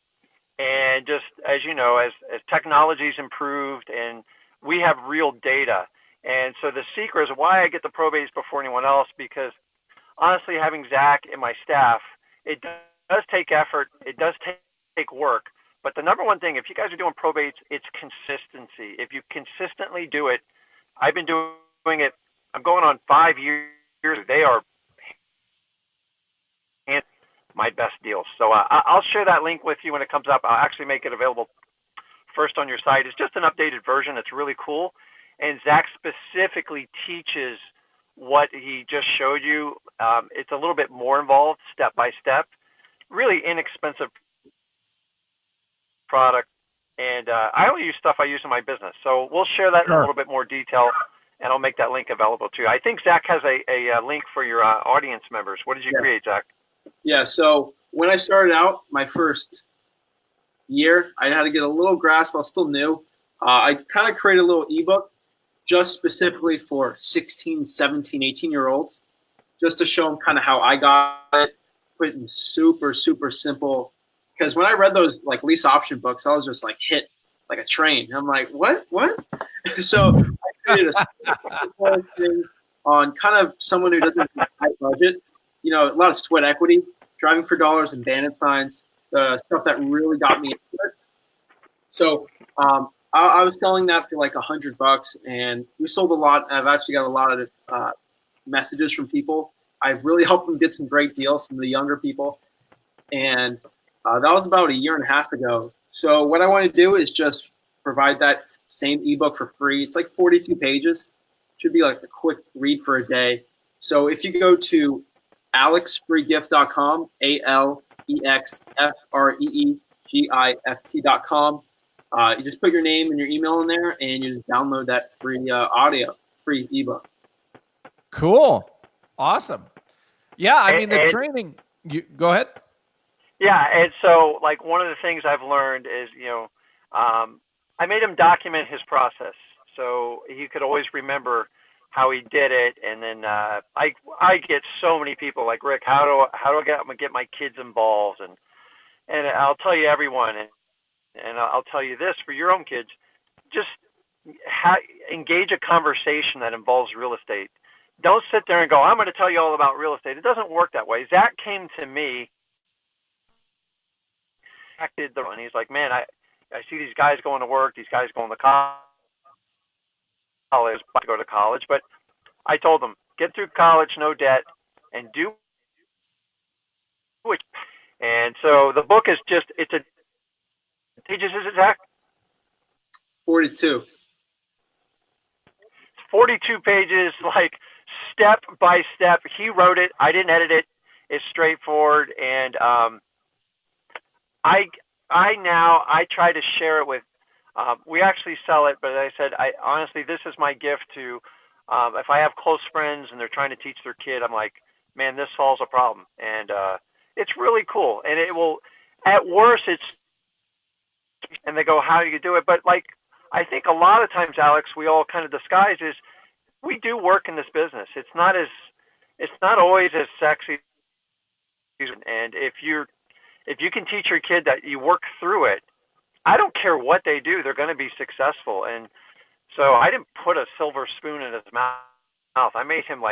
and just as you know, as technology's improved, and we have real data. And so the secret is why I get the probates before anyone else, because honestly, having Zach and my staff, it does take effort. It does take work. But the number one thing, if you guys are doing probates, it's consistency. If you consistently do it, I've been doing it, I'm going on 5 years. They are my best deals. So I'll share that link with you when it comes up. I'll actually make it available first on your site. It's just an updated version. It's really cool. And Zach specifically teaches what he just showed you. It's a little bit more involved, step by step, really inexpensive product. And I only use stuff I use in my business. So we'll share that in a little bit more detail, and I'll make that link available too. I think Zach has a link for your audience members. What did you create, Zach? Yeah, so when I started out, my first year, I had to get a little grasp. I was still new. I kind of created a little ebook just specifically for 16, 17, 18-year-olds, just to show them kind of how I got it, put it in super, super simple. Because when I read those like lease option books, I was just like hit like a train. I'm like, what? So I created a thing on kind of someone who doesn't have a high budget, a lot of sweat equity, driving for dollars and bandit signs, the stuff that really got me into it. So I was selling that for like $100, and we sold a lot. I've actually got a lot of messages from people. I've really helped them get some great deals, some of the younger people. And that was about a year and a half ago. So what I want to do is just provide that same ebook for free. It's like 42 pages. Should be like a quick read for a day. So if you go to alexfreegift.com, ALEXFREEGIFT.com, you just put your name and your email in there, and you just download that free ebook. Cool. Awesome. Yeah, I mean, the training, you go ahead. Yeah, and so like one of the things I've learned is, I made him document his process so he could always remember how he did it. And then I get so many people like, Rick, how do I get my kids involved? And I'll tell you, everyone, and I'll tell you this for your own kids, just engage a conversation that involves real estate. Don't sit there and go, I'm going to tell you all about real estate. It doesn't work that way. Zach came to me, and he's like, man, I see these guys going to work, these guys going to college, but I told them, get through college, no debt, and do it. And so the book is just, it's a pages is it, Zach? 42. 42 pages, like step by step. He wrote it. I didn't edit it. It's straightforward, and I try to share it with. We actually sell it, but I said, honestly, this is my gift to. If I have close friends and they're trying to teach their kid, I'm like, man, this solves a problem, and it's really cool. And it will, at worst, and they go, how do you do it? But like, I think a lot of times, Alex, we all kind of disguise is we do work in this business. It's not always as sexy. And if you can teach your kid that you work through it, I don't care what they do, they're going to be successful. And so I didn't put a silver spoon in his mouth. I made him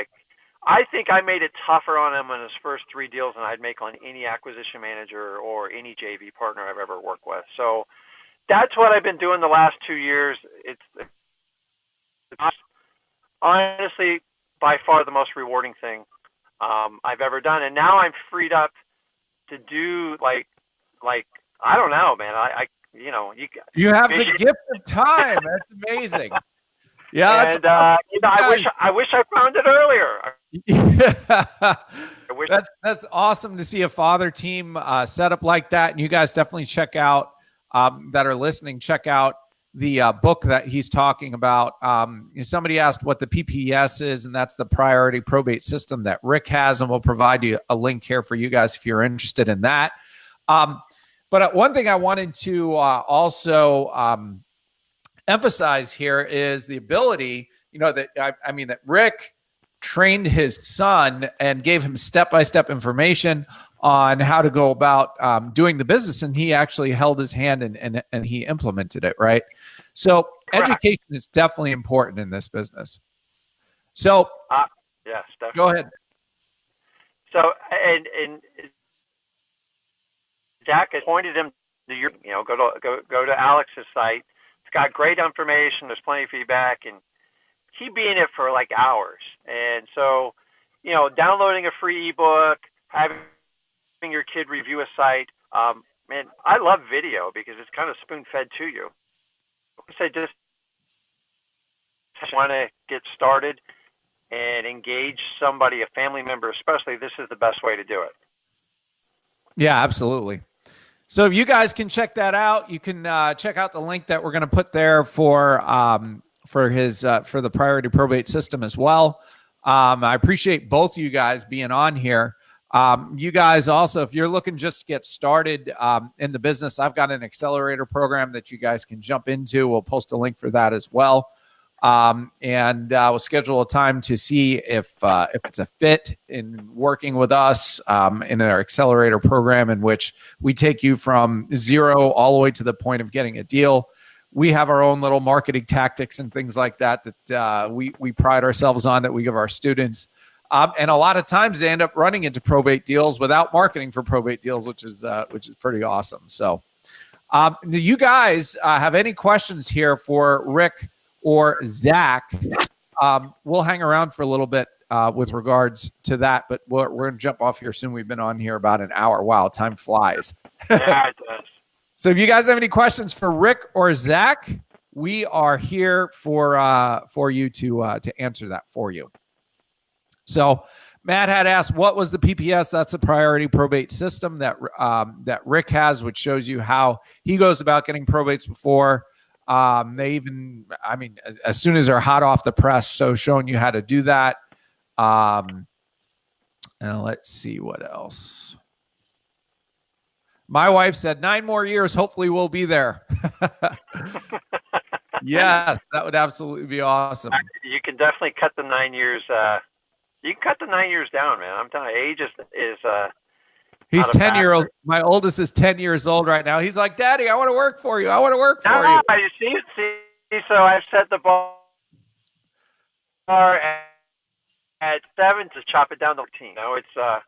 I think I made it tougher on him on his first 3 deals than I'd make on any acquisition manager or any JV partner I've ever worked with. So that's what I've been doing the last 2 years. It's honestly by far the most rewarding thing I've ever done. And now I'm freed up to do like I don't know, man. You have the gift of time. That's amazing. Yeah, and I wish I found it earlier. That's awesome to see a father team set up like that. And you guys definitely check out that are listening. Check out the book that he's talking about. Somebody asked what the PPS is, and that's the priority probate system that Rick has, and we'll provide you a link here for you guys if you're interested in that. But one thing I wanted to also emphasize here is the ability, that Rick trained his son and gave him step-by-step information on how to go about doing the business, and he actually held his hand and he implemented it, right? So Correct. Education is definitely important in this business. So yes, definitely. Go ahead. So and Zach has pointed him to go to Alex's site. It's got great information. There's plenty of feedback, and he'd be in it for like hours. And so, downloading a free ebook, having your kid review a site. Man, I love video because it's kind of spoon-fed to you. So just want to get started and engage somebody, a family member especially, this is the best way to do it. Yeah, absolutely. So if you guys can check that out, you can check out the link that we're going to put there for the priority probate system as well. I appreciate both of you guys being on here. You guys also, if you're looking just to get started in the business, I've got an accelerator program that you guys can jump into. We'll post a link for that as well. And we'll schedule a time to see if it's a fit in working with us in our accelerator program, in which we take you from zero all the way to the point of getting a deal. We have our own little marketing tactics and things like that we pride ourselves on, that we give our students. And a lot of times they end up running into probate deals without marketing for probate deals, which is pretty awesome. So do you guys have any questions here for Rick or Zach? We'll hang around for a little bit with regards to that, but we're going to jump off here soon. We've been on here about an hour. Wow, time flies. Yeah, it does. So if you guys have any questions for Rick or Zach, we are here for you to answer that for you. So Matt had asked, what was the PPS? That's the priority probate system that Rick has, which shows you how he goes about getting probates before they even, as soon as they're hot off the press. So showing you how to do that. And let's see what else. My wife said 9 more years. Hopefully we'll be there. Yes, that would absolutely be awesome. You can definitely cut the 9 years. You can cut the 9 years down, man. I'm telling you, age is he's 10 years old. My oldest is 10 years old right now. He's like, Daddy, I want to work for you. I want to work for you. You see, so I've set the bar at 7 to chop it down to 14. It's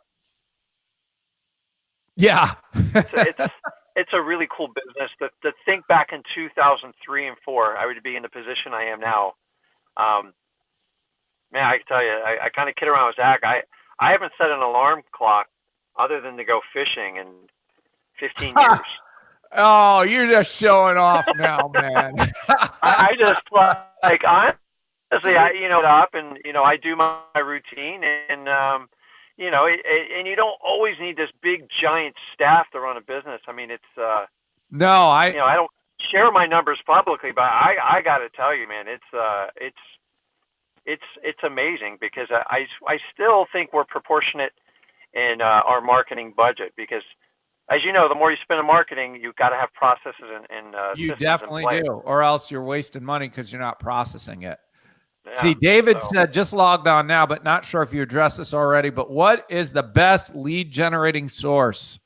yeah. it's a really cool business. To think back in 2003 and 4, I would be in the position I am now. Man, I can tell you, I kind of kid around with Zach. I haven't set an alarm clock other than to go fishing in 15 years. Oh, you're just showing off now, man. I just like honestly, up and I do my routine and and you don't always need this big giant staff to run a business. I mean, it's No, I don't share my numbers publicly, but I got to tell you, man, it's amazing because I still think we're proportionate in our marketing budget because, as you know, the more you spend on marketing, you've got to have processes and you systems definitely in place. do, or else you're wasting money because you're not processing it. Yeah, See, David so. said just logged on now, but not sure if you addressed this already. But what is the best lead generating source?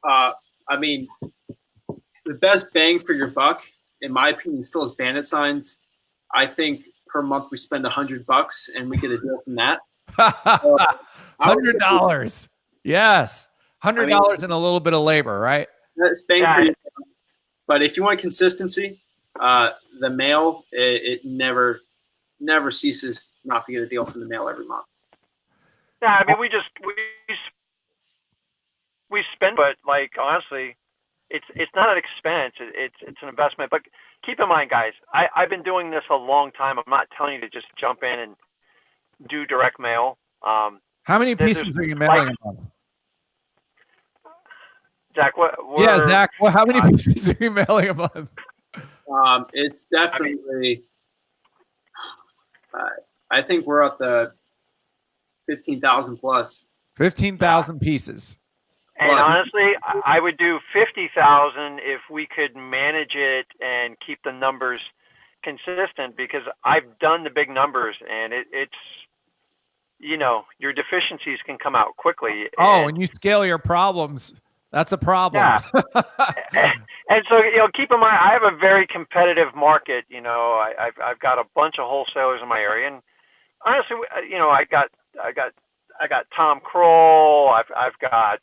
I mean, the best bang for your buck, in my opinion, still is bandit signs. I think per month we spend $100 and we get a deal from that. $100. Yes. $100 and a little bit of labor, right? That's bang for your buck. But if you want consistency, the mail, it never ceases not to get a deal from the mail every month. Yeah, I mean, we spend, but like honestly, it's not an expense. It's an investment. But keep in mind, guys, I've been doing this a long time. I'm not telling you to just jump in and do direct mail. How many pieces are you mailing a month? Zach, yeah, Zach, how many pieces are you mailing a month? It's definitely. I think we're at the 15,000 plus. 15,000 pieces. And honestly, I would do 50,000 if we could manage it and keep the numbers consistent because I've done the big numbers and it's your deficiencies can come out quickly. Oh, and you scale your problems. That's a problem. Yeah. And so, keep in mind, I have a very competitive market. I've got a bunch of wholesalers in my area, and honestly, I got Tom Kroll. I've got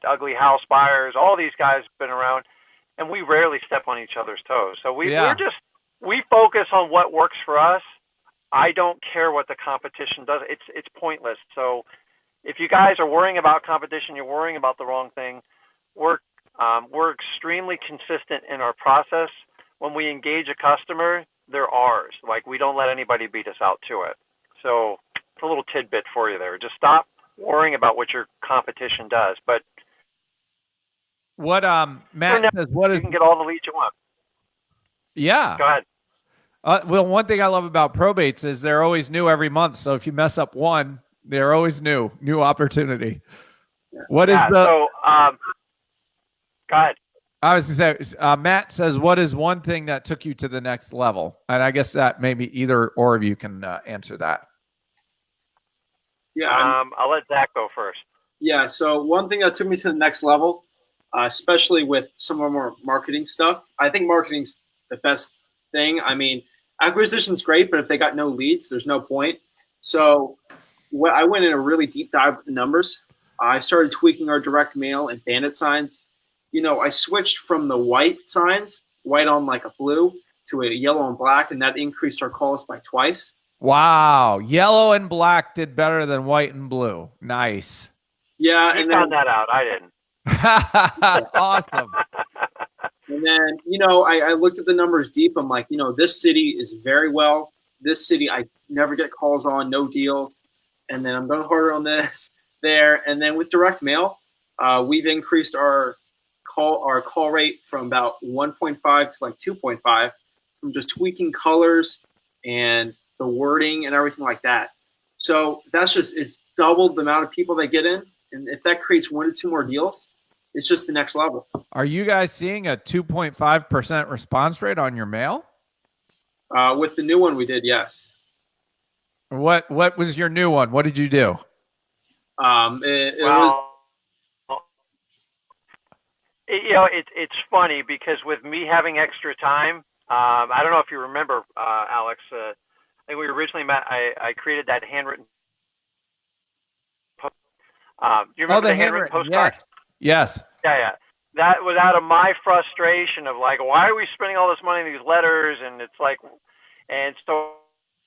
Ugly House Buyers. All these guys have been around, and we rarely step on each other's toes. So we focus on what works for us. I don't care what the competition does. It's pointless. So if you guys are worrying about competition, you're worrying about the wrong thing. We're extremely consistent in our process. When we engage a customer, they're ours. Like we don't let anybody beat us out to it. So it's a little tidbit for you there. Just stop worrying about what your competition does. But what Matt says, what is you can get all the leads you want. Yeah. Go ahead. Well, one thing I love about probates is they're always new every month. So if you mess up one, they're always new opportunity. What is the? So, go ahead. I was going to say, Matt says, what is one thing that took you to the next level? And I guess that maybe either or of you can answer that. Yeah. I'll let Zach go first. Yeah. So one thing that took me to the next level, especially with some of our more marketing stuff, I think marketing's the best thing. I mean, acquisition's great, but if they got no leads, there's no point. So I went in a really deep dive with the numbers. I started tweaking our direct mail and bandit signs. I switched from the white signs, white on like a blue, to a yellow and black, and that increased our calls by twice. Wow. Yellow and black did better than white and blue. Nice. Yeah. You found that out. I didn't. Awesome. And then, I looked at the numbers deep. I'm like, this city is very well. This city, I never get calls on, no deals. And then I'm going harder on this there. And then with direct mail, we've increased our call rate from about 1.5 to like 2.5 from just tweaking colors and the wording and everything like that. So it's doubled the amount of people that get in. And if that creates 1 to 2 more deals, it's just the next level. Are you guys seeing a 2.5% response rate on your mail? With the new one we did, yes. What was your new one? What did you do? It's funny because with me having extra time, I don't know if you remember, Alex. I think we originally met. I created that handwritten. Do you remember the handwritten postcard? Yes. Yeah. That was out of my frustration of like, why are we spending all this money on these letters? And it's like, and so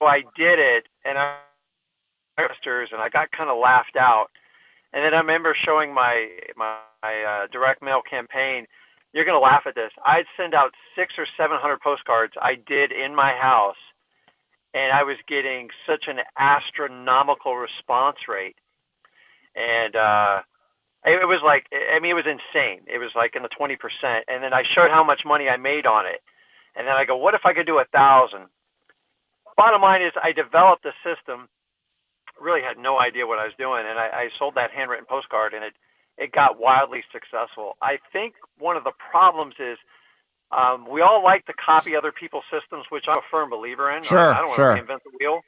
I did it, and I got kind of laughed out. And then I remember showing my direct mail campaign, you're going to laugh at this. I'd send out 600 or 700 postcards I did in my house, and I was getting such an astronomical response rate. And it was like, I mean, it was insane. It was like in the 20%. And then I showed how much money I made on it. And then I go, what if I could do 1,000? Bottom line is I developed a system, really had no idea what I was doing. And I sold that handwritten postcard, and it got wildly successful. I think one of the problems is we all like to copy other people's systems, which I'm a firm believer in. Sure, I don't want sure. to reinvent the wheel.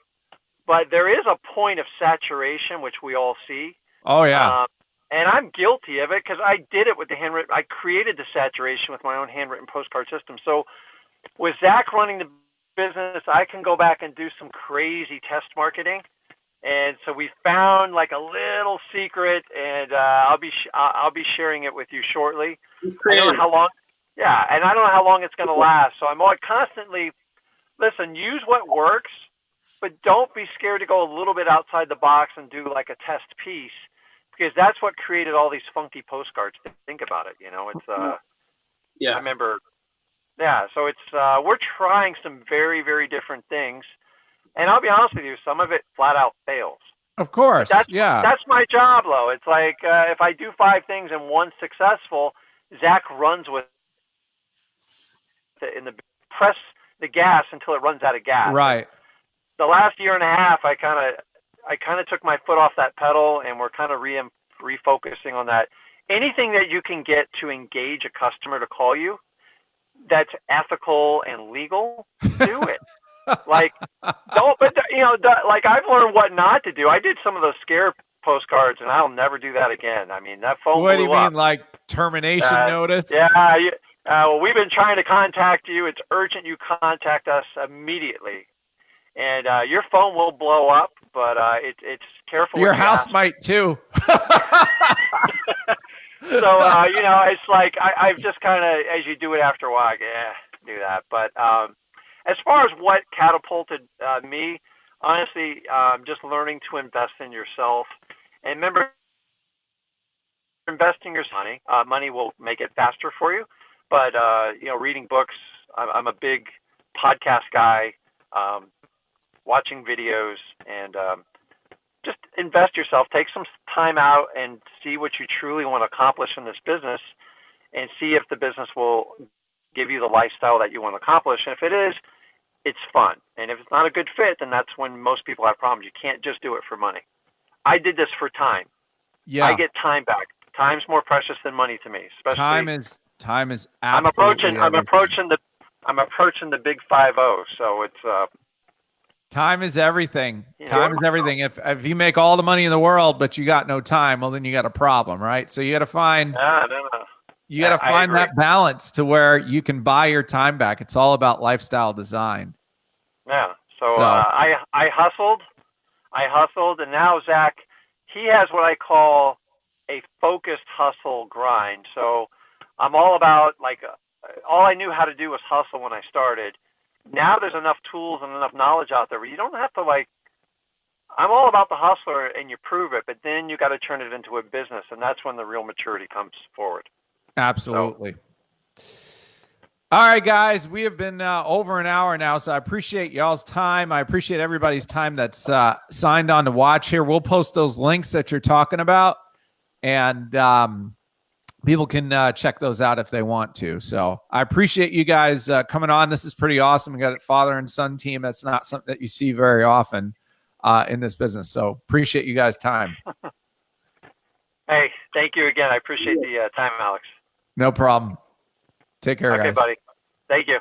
But there is a point of saturation, which we all see. Oh, yeah. And I'm guilty of it because I did it with the handwritten. I created the saturation with my own handwritten postcard system. So with Zach running the business, I can go back and do some crazy test marketing. And so we found like a little secret, and I'll be sharing it with you shortly. I don't know how long. Yeah, and I don't know how long it's going to last. So I'm constantly, listen, use what works, but don't be scared to go a little bit outside the box and do like a test piece, because that's what created all these funky postcards. Think about it. It's Yeah. I remember. Yeah, so it's we're trying some very, very different things. And I'll be honest with you, some of it flat out fails. Of course. That's yeah. my job, though. It's like if I do 5 things and one's successful, Zach runs with it in the press the gas until it runs out of gas. Right. The last year and a half, I kind of took my foot off that pedal, and we're kind of refocusing on that. Anything that you can get to engage a customer to call you that's ethical and legal, do it. Like, don't, but like I've learned what not to do. I did some of those scare postcards, and I'll never do that again. I mean, that phone. What do you mean, up. like termination notice? Yeah. Well, we've been trying to contact you. It's urgent you contact us immediately, and your phone will blow up. But it's careful. Your house might too. So it's like I've just kind of, as you do it after a while, do that. But as far as what catapulted me, honestly, just learning to invest in yourself. And remember, investing your money. Money will make it faster for you. But, reading books, I'm a big podcast guy, watching videos, and just invest yourself. Take some time out and see what you truly want to accomplish in this business, and see if the business will give you the lifestyle that you want to accomplish. And if it is, it's fun. And if it's not a good fit, then that's when most people have problems. You can't just do it for money. I did this for time. Yeah. I get time back. Time's more precious than money to me. Especially time is absolutely I'm approaching the big 5-0. So it's time is everything. Time is everything. If you make all the money in the world but you got no time, well, then you got a problem, right? So you got to find you got to find that balance to where you can buy your time back. It's all about lifestyle design. Yeah. So I hustled, and now Zach, he has what I call a focused hustle grind. So I'm all about, like, all I knew how to do was hustle when I started. Now there's enough tools and enough knowledge out there where you don't have to, like, I'm all about the hustler, and you prove it, but then you got to turn it into a business, and that's when the real maturity comes forward. Absolutely. All right, guys, we have been over an hour now, so I appreciate y'all's time. I appreciate everybody's time that's signed on to watch here. We'll post those links that you're talking about, and people can check those out if they want to. So I appreciate you guys coming on. This is pretty awesome. We got a father and son team. That's not something that you see very often in this business. So appreciate you guys' time. Hey, thank you again. I appreciate the time, Alex. No problem. Take care, guys. Okay, buddy. Thank you.